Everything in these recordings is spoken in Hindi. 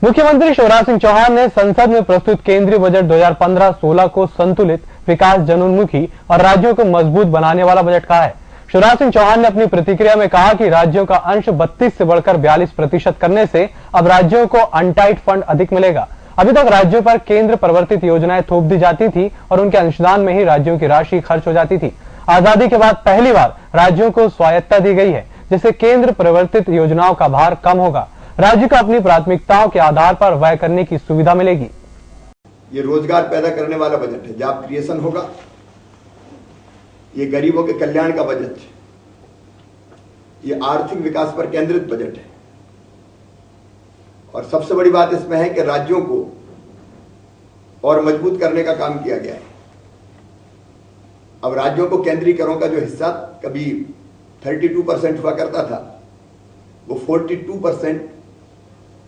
मुख्यमंत्री शिवराज सिंह चौहान ने संसद में प्रस्तुत केंद्रीय बजट 2015-16 को संतुलित, विकास जनोन्मुखी और राज्यों को मजबूत बनाने वाला बजट कहा है। शिवराज सिंह चौहान ने अपनी प्रतिक्रिया में कहा कि राज्यों का अंश 32 से बढ़कर 42% करने से अब राज्यों को अनटाइड फंड अधिक मिलेगा। अभी तक राज्यों पर केंद्र प्रवर्तित योजनाएं थोप दी जाती थी और उनके अंशदान में ही राज्यों की राशि खर्च हो जाती थी। आजादी के बाद पहली बार राज्यों को स्वायत्तता दी गई है, जिससे केंद्र प्रवर्तित योजनाओं का भार कम होगा। राज्य को अपनी प्राथमिकताओं के आधार पर व्यय करने की सुविधा मिलेगी। ये रोजगार पैदा करने वाला बजट है, जॉब क्रिएशन होगा। ये गरीबों के कल्याण का बजट है। ये आर्थिक विकास पर केंद्रित बजट है। और सबसे बड़ी बात इसमें है कि राज्यों को और मजबूत करने का काम किया गया है। अब राज्यों को केंद्रीय करों का जो हिस्सा कभी 32% हुआ करता था, वो 42%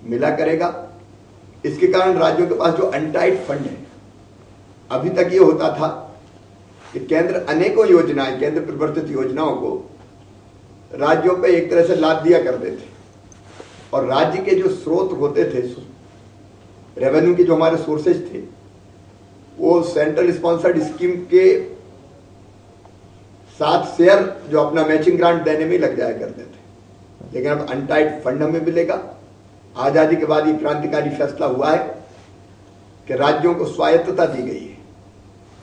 मिला करेगा। इसके कारण राज्यों के पास जो अनटाइड फंड है, अभी तक ये होता था कि केंद्र अनेकों योजनाएं, केंद्र प्रवर्तित योजनाओं को राज्यों पे एक तरह से लाद दिया करते थे और राज्य के जो स्रोत होते थे, रेवेन्यू के जो हमारे सोर्सेज थे, वो सेंट्रल स्पॉन्सर्ड स्कीम के साथ शेयर जो अपना मैचिंग ग्रांट देने में लग जाया करते थे। लेकिन अब अनटाइड फंड हमें मिलेगा। आजादी के बाद ये क्रांतिकारी फैसला हुआ है कि राज्यों को स्वायत्तता दी गई है,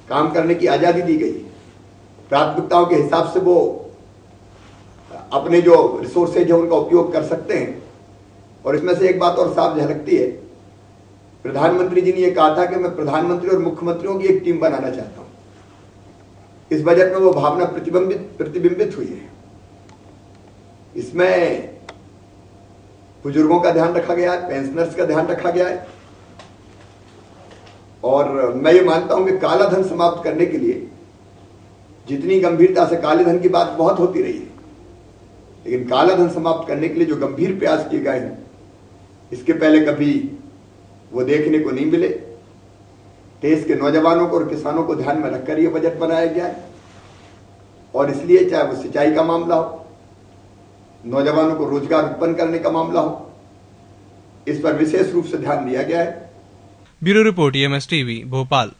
काम करने की आजादी दी गई है। प्राथमिकताओं के हिसाब से वो अपने जो रिसोर्सेज है उनका उपयोग कर सकते हैं। और इसमें से एक बात और साफ झलकती है, प्रधानमंत्री जी ने यह कहा था कि मैं प्रधानमंत्री और मुख्यमंत्रियों की एक टीम बनाना चाहता हूं। इस बजट में वो भावना प्रतिबिंबित हुई है। इसमें बुजुर्गों का ध्यान रखा गया है, पेंशनर्स का ध्यान रखा गया है। और मैं ये मानता हूं कि काला धन समाप्त करने के लिए जितनी गंभीरता से, काले धन की बात बहुत होती रही है, लेकिन काला धन समाप्त करने के लिए जो गंभीर प्रयास किए गए हैं, इसके पहले कभी वो देखने को नहीं मिले। देश के नौजवानों को और किसानों को ध्यान में रखकर यह बजट बनाया गया है। और इसलिए चाहे वो सिंचाई का मामला हो, नौजवानों को रोजगार उत्पन्न करने का मामला हो, इस पर विशेष रूप से ध्यान दिया गया है। Bureau report EMS TV Bhopal.